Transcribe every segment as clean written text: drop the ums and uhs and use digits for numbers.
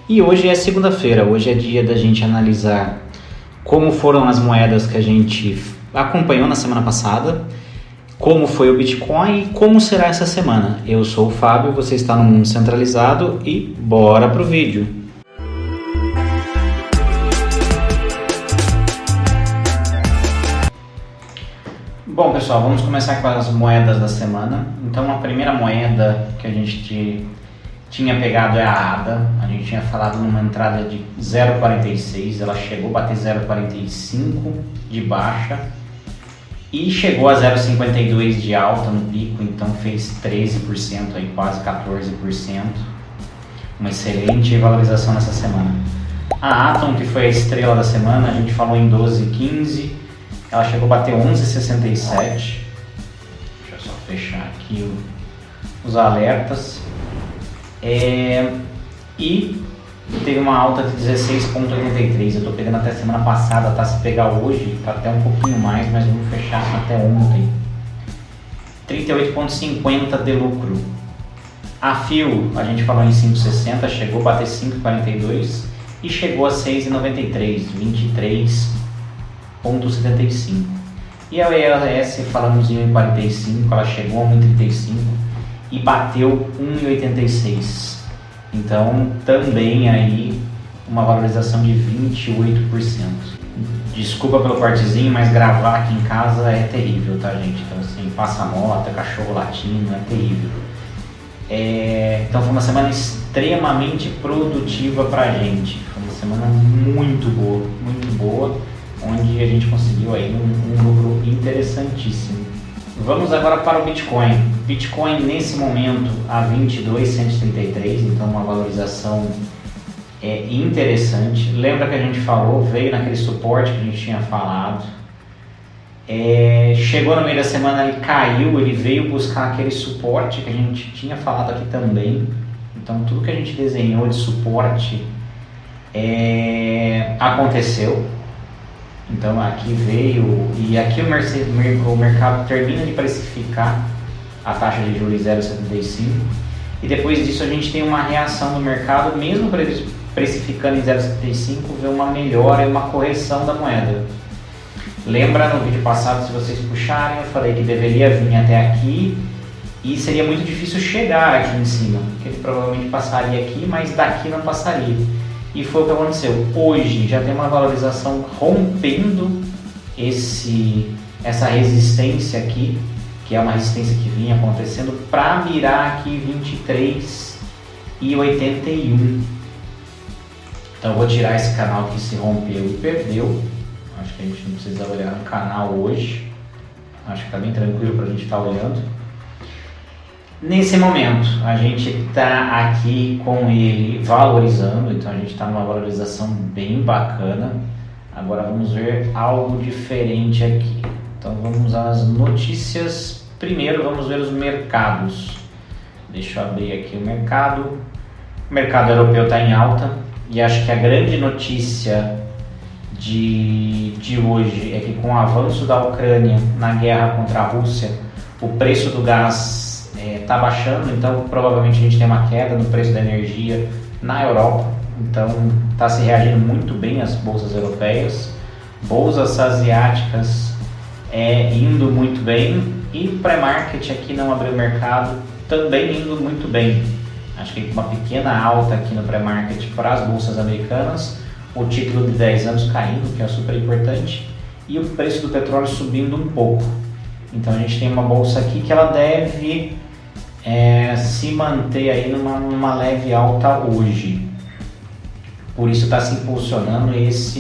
E hoje é segunda-feira, hoje é dia da gente analisar como foram as moedas que a gente acompanhou na semana passada, como foi o Bitcoin e como será essa semana. Eu sou o Fábio, você está no Mundo Centralizado e bora pro vídeo. Bom pessoal, vamos começar com as moedas da semana. Então a primeira moeda que a gente tinha pegado é a ADA. A gente tinha falado numa entrada de 0,46, ela chegou a bater 0,45 de baixa e chegou a 0,52 de alta no pico, então fez 13%, aí quase 14%, uma excelente valorização nessa semana. A Atom, que foi a estrela da semana, a gente falou em 12,15, ela chegou a bater 11,67. Deixa eu só fechar aqui os alertas. E teve uma alta de 16,83. Eu estou pegando até semana passada, tá? Se pegar hoje, tá até um pouquinho mais, mas vamos fechar até ontem. 38,50 de lucro. A FIO, a gente falou em 5,60, chegou a bater 5,42 e chegou a 6,93, 23,75. E a ELS, falamos em 1,45, ela chegou a 1,35 e bateu 1,86. Então também aí uma valorização de 28%. Desculpa pelo cortezinho, mas gravar aqui em casa é terrível, tá gente? Então assim, passa-moto, cachorro latindo, é terrível. Então foi uma semana extremamente produtiva pra gente. Foi uma semana muito boa, onde a gente conseguiu aí um lucro interessantíssimo. Vamos agora para o Bitcoin. Bitcoin nesse momento a 22.133, então uma valorização interessante. Lembra que a gente falou, veio naquele suporte que a gente tinha falado. Chegou no meio da semana, ele caiu, ele veio buscar aquele suporte que a gente tinha falado aqui também. Então tudo que a gente desenhou de suporte aconteceu. Então aqui veio, e aqui o mercado termina de precificar a taxa de juros 0,75 e depois disso a gente tem uma reação do mercado, mesmo precificando em 0,75, vê uma melhora e uma correção da moeda. Lembra no vídeo passado, se vocês puxarem, eu falei que deveria vir até aqui e seria muito difícil chegar aqui em cima, porque ele provavelmente passaria aqui, mas daqui não passaria. E foi o que aconteceu. Hoje já tem uma valorização rompendo essa resistência aqui, que é uma resistência que vinha acontecendo, para mirar aqui 23,81. Então eu vou tirar esse canal que se rompeu e perdeu. Acho que a gente não precisa olhar no canal hoje. Acho que está bem tranquilo para a gente estar olhando. Nesse momento, a gente está aqui com ele valorizando, então a gente está numa valorização bem bacana. Agora vamos ver algo diferente aqui. Então vamos às notícias. Primeiro vamos ver os mercados. Deixa eu abrir aqui o mercado. O mercado europeu está em alta e acho que a grande notícia de hoje é que com o avanço da Ucrânia na guerra contra a Rússia, o preço do gás está baixando, então provavelmente a gente tem uma queda no preço da energia na Europa, então está se reagindo muito bem as bolsas europeias, bolsas asiáticas indo muito bem e o pré-market aqui não abriu mercado, também indo muito bem. Acho que uma pequena alta aqui no pré-market para as bolsas americanas, o título de 10 anos caindo, que é super importante, e o preço do petróleo subindo um pouco. Então a gente tem uma bolsa aqui que ela deve se manter aí numa leve alta hoje. Por isso está se impulsionando essa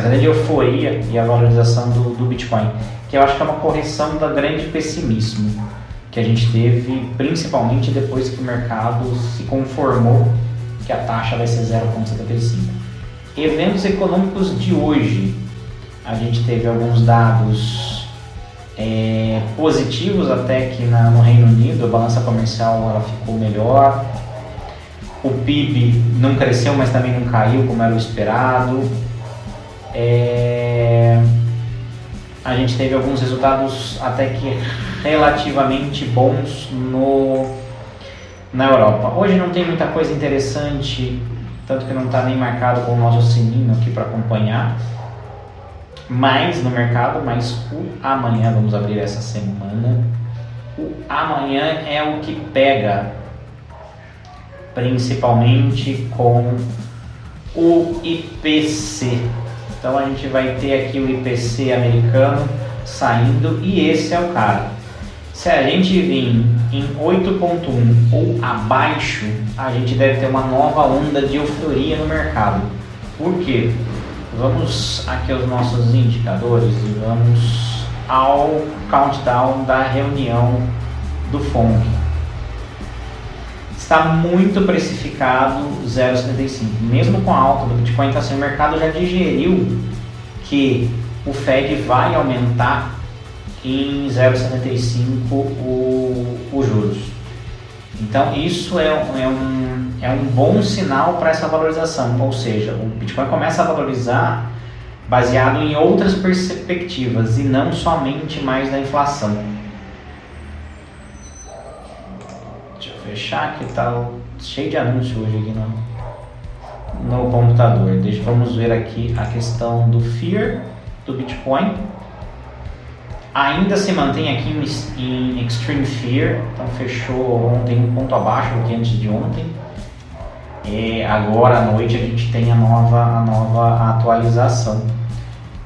grande euforia e a valorização do Bitcoin, que eu acho que é uma correção do grande pessimismo que a gente teve, principalmente depois que o mercado se conformou que a taxa vai ser 0,75. Eventos econômicos de hoje, a gente teve alguns dados positivos até que no Reino Unido, a balança comercial ela ficou melhor, o PIB não cresceu, mas também não caiu como era o esperado, a gente teve alguns resultados até que relativamente bons na Europa. Hoje não tem muita coisa interessante, tanto que não está nem marcado com o nosso sininho aqui para acompanhar, mas no mercado, mas o amanhã, vamos abrir essa semana, o amanhã é o que pega, principalmente com o IPC. Então a gente vai ter aqui o IPC americano saindo e esse é o cara. Se a gente vir em 8.1 ou abaixo, a gente deve ter uma nova onda de euforia no mercado. Por quê? Vamos aqui aos nossos indicadores e vamos ao countdown da reunião do FONC. Está muito precificado 0,75. Mesmo com a alta do Bitcoin, então, assim, o mercado já digeriu que o Fed vai aumentar em 0,75 os juros. Então isso é um bom sinal para essa valorização, ou seja, o Bitcoin começa a valorizar baseado em outras perspectivas e não somente mais da inflação. Deixa eu fechar que está cheio de anúncio hoje aqui no computador. Vamos ver aqui a questão do Fear do Bitcoin. Ainda se mantém aqui em Extreme Fear, então fechou ontem um ponto abaixo do que antes de ontem. E agora à noite a gente tem a nova atualização.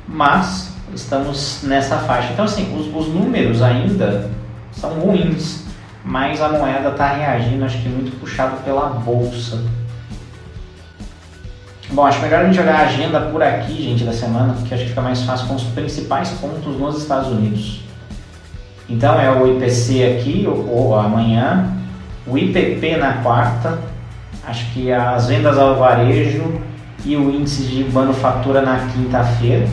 Mas estamos nessa faixa. Então assim, os números ainda são ruins, mas a moeda está reagindo, acho que muito puxado pela bolsa. Bom, acho melhor a gente olhar a agenda por aqui, gente, da semana, porque acho que fica mais fácil com os principais pontos nos Estados Unidos. Então é o IPC aqui, ou amanhã, o IPP na quarta, acho que as vendas ao varejo e o índice de manufatura na quinta-feira.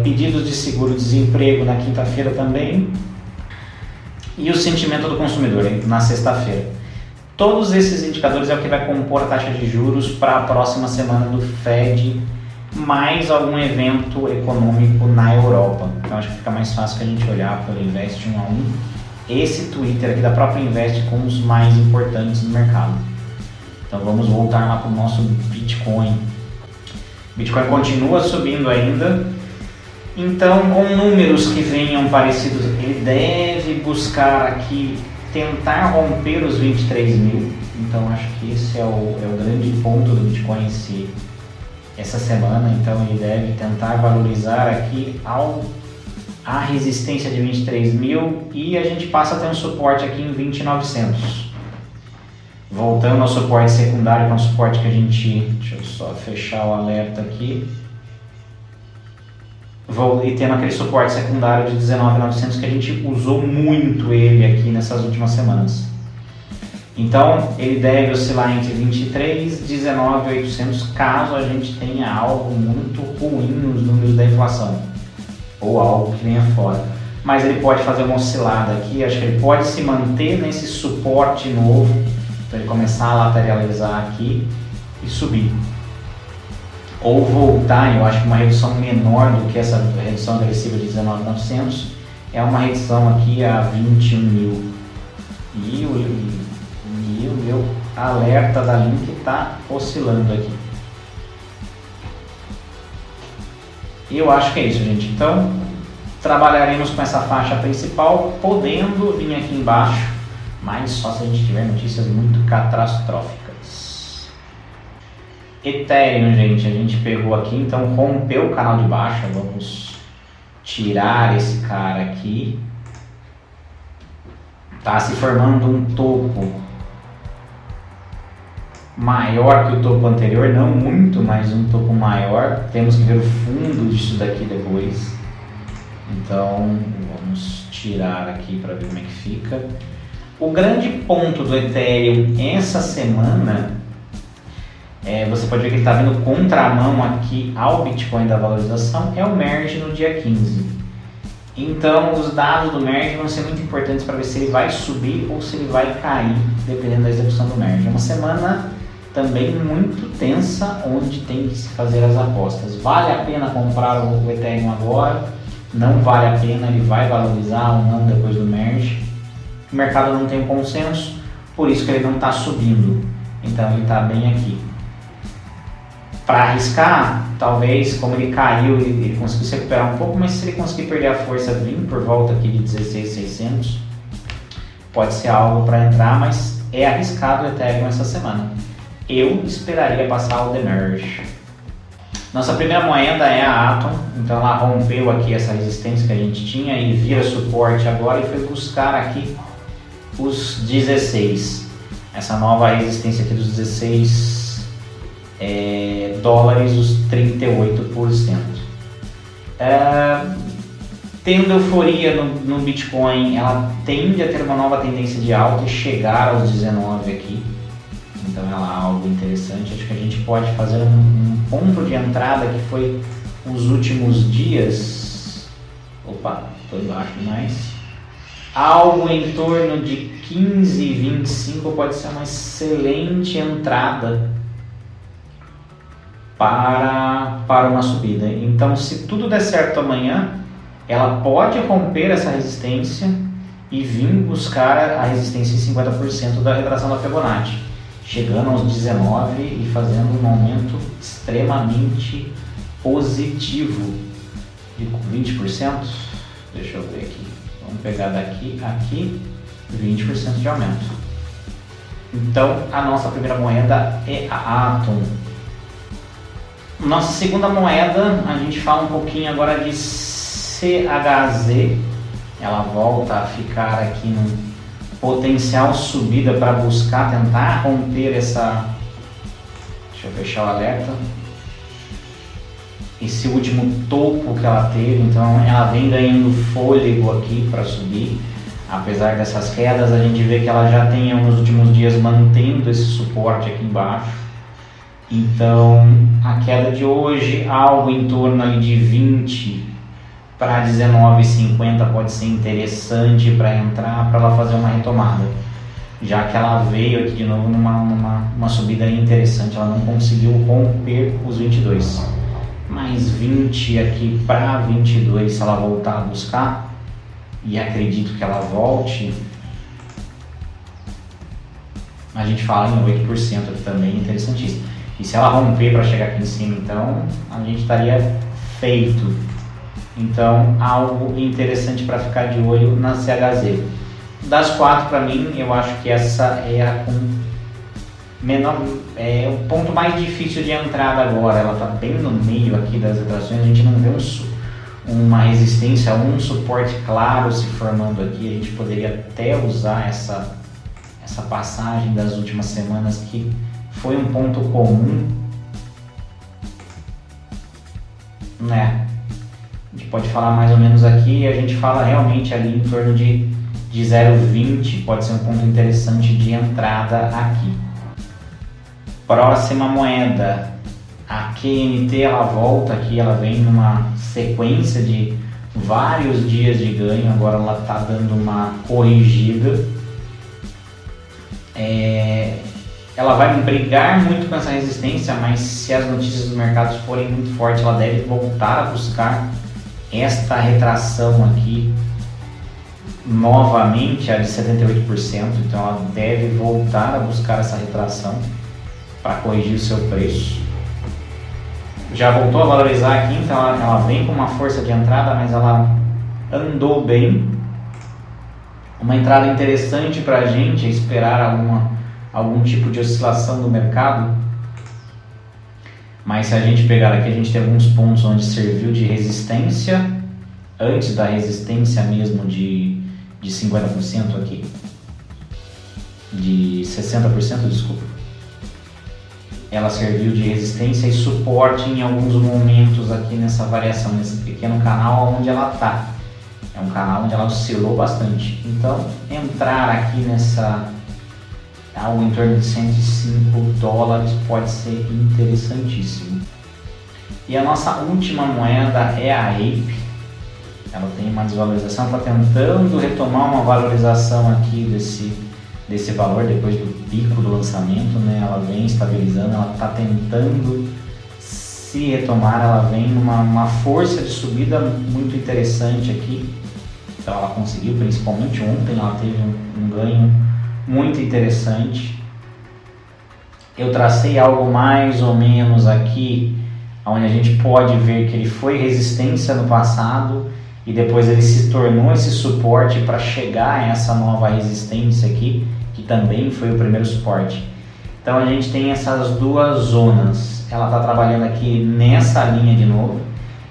Pedidos de seguro-desemprego na quinta-feira também. E o sentimento do consumidor na sexta-feira. Todos esses indicadores é o que vai compor a taxa de juros para a próxima semana do Fed, mais algum evento econômico na Europa. Então acho que fica mais fácil que a gente olhar pelo Invest 1 a 1, esse Twitter aqui da própria Invest com os mais importantes do mercado. Então vamos voltar lá para o nosso Bitcoin. Bitcoin continua subindo ainda. Então, com números que venham parecidos, ele deve buscar aqui tentar romper os 23 mil. Então acho que esse é o grande ponto do Bitcoin essa semana. Então ele deve tentar valorizar aqui a resistência de 23 mil e a gente passa a ter um suporte aqui em 20.900. Voltando ao suporte secundário, que é um suporte que a gente... Deixa eu só fechar o alerta aqui. E tendo aquele suporte secundário de 19.900 que a gente usou muito ele aqui nessas últimas semanas. Então ele deve oscilar entre 23 e 19.800 caso a gente tenha algo muito ruim nos números da inflação ou algo que venha fora. Mas ele pode fazer uma oscilada aqui, acho que ele pode se manter nesse suporte novo para ele começar a lateralizar aqui e subir. Ou voltar, eu acho que uma redução menor do que essa redução agressiva de 19.900 é uma redução aqui a 21 mil. E o meu alerta da Link está oscilando aqui. E eu acho que é isso, gente. Então, trabalharemos com essa faixa principal, podendo vir aqui embaixo, mas só se a gente tiver notícias muito catastróficas. Ethereum, gente, a gente pegou aqui, então rompeu o canal de baixa, vamos tirar esse cara aqui. Tá se formando um topo maior que o topo anterior, não muito, mas um topo maior. Temos que ver o fundo disso daqui depois. Então vamos tirar aqui para ver como é que fica. O grande ponto do Ethereum essa semana, você pode ver que ele está vindo contramão aqui ao Bitcoin da valorização, é o merge no dia 15. Então os dados do merge vão ser muito importantes para ver se ele vai subir ou se ele vai cair, dependendo da execução do merge. É uma semana também muito tensa, onde tem que se fazer as apostas. Vale a pena comprar o Ethereum agora? não vale a pena, ele vai valorizar um ano depois do merge. O mercado não tem um consenso, por isso que ele não está subindo, então ele está bem aqui. Para arriscar, talvez, como ele caiu, ele conseguiu se recuperar um pouco, mas se ele conseguir perder a força, vir por volta aqui de 16.600, pode ser algo para entrar, mas é arriscado o Ethereum essa semana. Eu esperaria passar o demerge. Nossa primeira moeda é a Atom, então ela rompeu aqui essa resistência que a gente tinha e vira suporte agora e foi buscar aqui os 16. Essa nova resistência aqui dos 16 dólares, os 38%. Tendo euforia no Bitcoin, ela tende a ter uma nova tendência de alta e chegar aos 19 aqui. Então ela é algo interessante. Acho que a gente pode fazer um ponto de entrada que foi os últimos dias. Opa, estou embaixo demais. Algo em torno de 15,25 pode ser uma excelente entrada para uma subida. Então, se tudo der certo amanhã, ela pode romper essa resistência e vir buscar a resistência em 50% da retração da Fibonacci, chegando aos 19 e fazendo um aumento extremamente positivo de 20%. Deixa eu ver aqui. Vamos pegar daqui a aqui, 20% de aumento. Então, a nossa primeira moeda é a Atom. Nossa segunda moeda, a gente fala um pouquinho agora de CHZ. Ela volta a ficar aqui no potencial subida para buscar, tentar romper essa... Deixa eu fechar o alerta. Esse último topo que ela teve, então ela vem ganhando fôlego aqui para subir. Apesar dessas quedas, a gente vê que ela já tem nos últimos dias mantendo esse suporte aqui embaixo. Então a queda de hoje, algo em torno ali de 20 para 19,50 pode ser interessante para entrar, para ela fazer uma retomada. Já que ela veio aqui de novo numa subida interessante, ela não conseguiu romper os 22. Mais 20 aqui para 22, se ela voltar a buscar, e acredito que ela volte, a gente fala em 8% aqui também, interessantíssimo. E se ela romper para chegar aqui em cima, então a gente estaria feito. Então, algo interessante para ficar de olho na CHZ. Das quatro, para mim, eu acho que essa é a o ponto mais difícil de entrada agora. Ela está bem no meio aqui das retrações, a gente não vê uma resistência, um suporte claro se formando aqui. A gente poderia até usar essa passagem das últimas semanas que foi um ponto comum, né? A gente pode falar mais ou menos aqui e a gente fala realmente ali em torno de 0,20, pode ser um ponto interessante de entrada aqui. Próxima moeda, a QNT, ela volta aqui, ela vem numa sequência de vários dias de ganho, agora ela está dando uma corrigida. Ela vai brigar muito com essa resistência, mas se as notícias do mercado forem muito fortes, ela deve voltar a buscar esta retração aqui novamente, a de 78%, então ela deve voltar a buscar essa retração para corrigir o seu preço. Já voltou a valorizar aqui, então ela vem com uma força de entrada, mas ela andou bem. Uma entrada interessante para a gente é esperar algum tipo de oscilação do mercado, mas se a gente pegar aqui, a gente tem alguns pontos onde serviu de resistência, antes da resistência mesmo de 50% aqui, de 60%, desculpa. Ela serviu de resistência e suporte em alguns momentos aqui nessa variação, nesse pequeno canal onde ela está. É um canal onde ela oscilou bastante. Então, entrar aqui algo em torno de 105 dólares pode ser interessantíssimo. E a nossa última moeda é a Ape. Ela tem uma desvalorização, está tentando retomar uma valorização aqui desse valor depois do pico do lançamento, né? Ela vem estabilizando, ela está tentando se se retomar, ela vem numa força de subida muito interessante aqui. Então ela conseguiu, principalmente ontem, ela teve um ganho muito interessante. Eu tracei algo mais ou menos aqui, onde a gente pode ver que ele foi resistência no passado e depois ele se tornou esse suporte para chegar a essa nova resistência aqui, que também foi o primeiro suporte. Então a gente tem essas duas zonas. Ela está trabalhando aqui nessa linha de novo,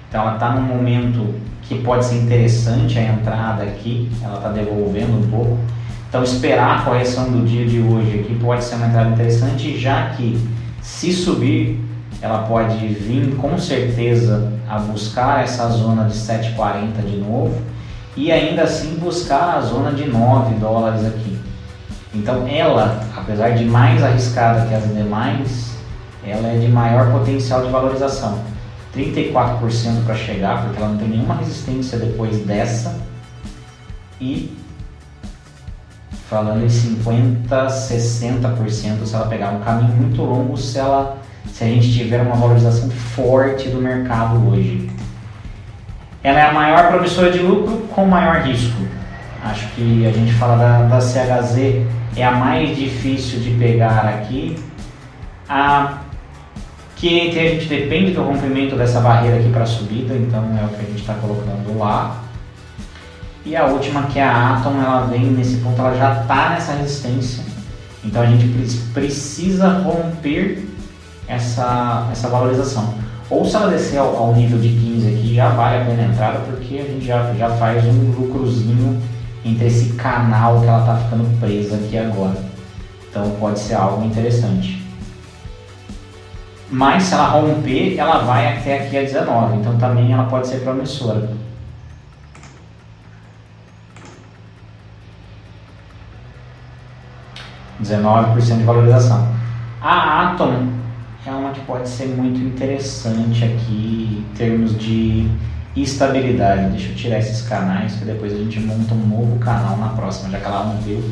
então ela está num momento que pode ser interessante a entrada aqui, ela está devolvendo um pouco. Então esperar a correção do dia de hoje aqui pode ser uma entrada interessante, já que se subir, ela pode vir com certeza a buscar essa zona de 7,40 de novo e ainda assim buscar a zona de 9 dólares aqui. Então ela, apesar de mais arriscada que as demais, ela é de maior potencial de valorização. 34% para chegar, porque ela não tem nenhuma resistência depois dessa. E falando em 50%, 60%, se ela pegar um caminho muito longo, se a gente tiver uma valorização forte do mercado hoje. Ela é a maior promissora de lucro com maior risco. Acho que a gente fala da CHZ, é a mais difícil de pegar aqui. A QNT a gente depende do rompimento dessa barreira aqui para a subida, então é o que a gente está colocando lá. E a última, que é a Atom, ela vem nesse ponto, ela já está nessa resistência, então a gente precisa romper essa valorização. Ou se ela descer ao nível de 15 aqui, já vale a pena a entrada, porque a gente já faz um lucrozinho entre esse canal que ela está ficando presa aqui agora. Então pode ser algo interessante. Mas se ela romper, ela vai até aqui a 19, então também ela pode ser promissora. %19 de valorização. A Atom é uma que pode ser muito interessante aqui em termos de estabilidade. Deixa eu tirar esses canais, que depois a gente monta um novo canal na próxima, já que ela não veio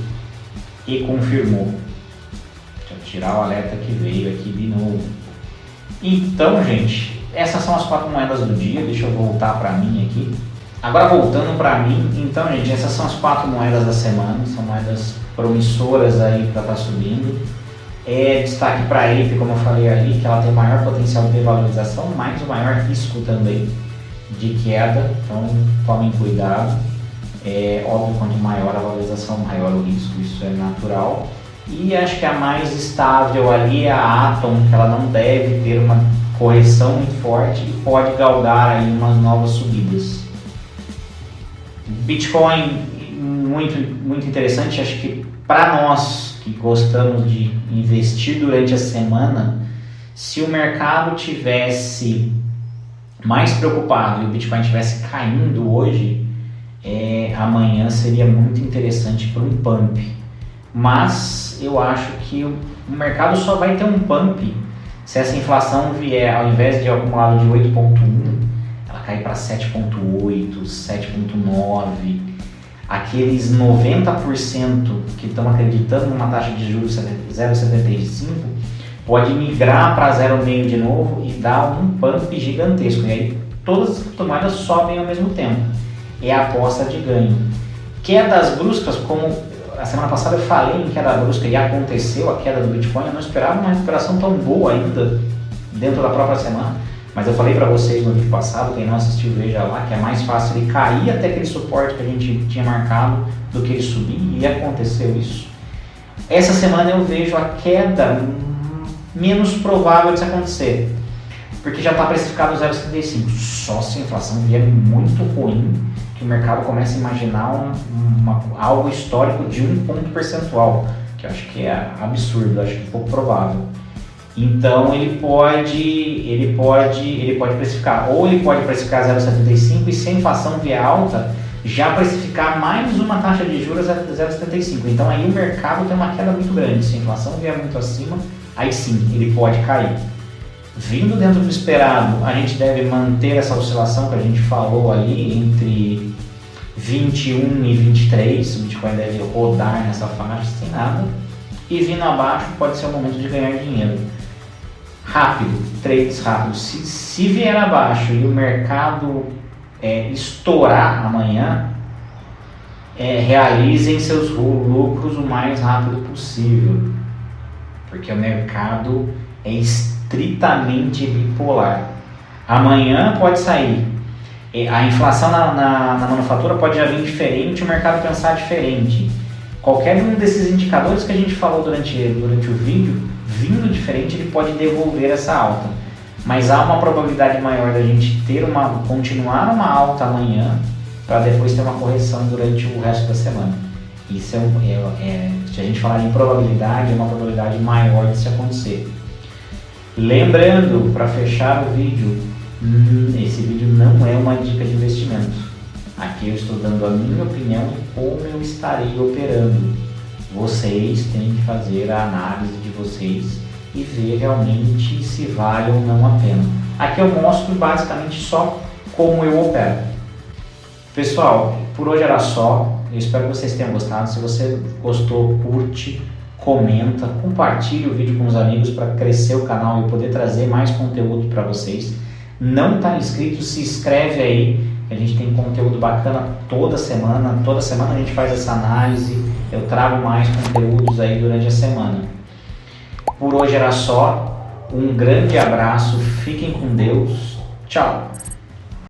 e confirmou. Deixa eu tirar o alerta que veio aqui de novo. Então, gente, essas são as 4 moedas do dia. Deixa eu voltar para mim aqui. Agora voltando para mim, então, gente, essas são as 4 moedas da semana. São moedas promissoras aí para estar subindo. Destaque para a EIP, como eu falei ali, que ela tem maior potencial de valorização, mas o maior risco também de queda, então tomem cuidado. Óbvio, quanto maior a valorização, maior o risco, isso é natural. E acho que a mais estável ali é a Atom, que ela não deve ter uma correção muito forte e pode galgar aí umas novas subidas. Bitcoin, muito interessante, acho que para nós que gostamos de investir durante a semana, se o mercado tivesse mais preocupado e o Bitcoin estivesse caindo hoje, amanhã seria muito interessante para um pump. Mas eu acho que o mercado só vai ter um pump se essa inflação vier, ao invés de acumulado de 8,1, ela cair para 7,8, 7,9. Aqueles 90% que estão acreditando numa taxa de juros 0,75 pode migrar para 0,5 de novo e dar um pump gigantesco. E aí todas as criptomoedas sobem ao mesmo tempo. É a aposta de ganho. Quedas bruscas, como a semana passada eu falei em queda brusca e aconteceu a queda do Bitcoin, eu não esperava uma recuperação tão boa ainda dentro da própria semana, mas eu falei para vocês no vídeo passado, quem não assistiu veja lá, que é mais fácil ele cair até aquele suporte que a gente tinha marcado do que ele subir, e aconteceu isso. Essa semana eu vejo a queda menos provável de se acontecer, porque já está precificado 0,75, só se a inflação vier muito ruim, que o mercado começa a imaginar algo histórico de 1 ponto percentual, que eu acho que é absurdo, acho que é pouco provável. Então ele pode precificar, ou ele pode precificar 0,75 e se a inflação vier alta, já precificar mais uma taxa de juros a 0,75. Então aí o mercado tem uma queda muito grande, se a inflação vier muito acima, aí sim, ele pode cair. Vindo dentro do esperado, a gente deve manter essa oscilação que a gente falou ali entre 21 e 23, o Bitcoin deve rodar nessa faixa sem nada, e vindo abaixo pode ser o momento de ganhar dinheiro. rápido, trades rápidos. Se vier abaixo e o mercado estourar amanhã, realizem seus lucros o mais rápido possível, porque o mercado é estritamente bipolar. Amanhã pode sair, a inflação na manufatura pode já vir diferente, o mercado pensar diferente. Qualquer um desses indicadores que a gente falou durante o vídeo, vindo diferente, ele pode devolver essa alta. Mas há uma probabilidade maior da gente continuar uma alta amanhã para depois ter uma correção durante o resto da semana. Isso se a gente falar em probabilidade, é uma probabilidade maior de se acontecer. Lembrando, para fechar o vídeo, esse vídeo não é uma dica de investimento. Aqui eu estou dando a minha opinião de como eu estarei operando. Vocês têm que fazer a análise de vocês e ver realmente se vale ou não a pena. Aqui eu mostro basicamente só como eu opero. Pessoal, por hoje era só. Eu espero que vocês tenham gostado. Se você gostou, curte, comenta, compartilhe o vídeo com os amigos para crescer o canal e poder trazer mais conteúdo para vocês. Não está inscrito, se inscreve aí. A gente tem conteúdo bacana toda semana a gente faz essa análise, eu trago mais conteúdos aí durante a semana. Por hoje era só, um grande abraço, fiquem com Deus, tchau!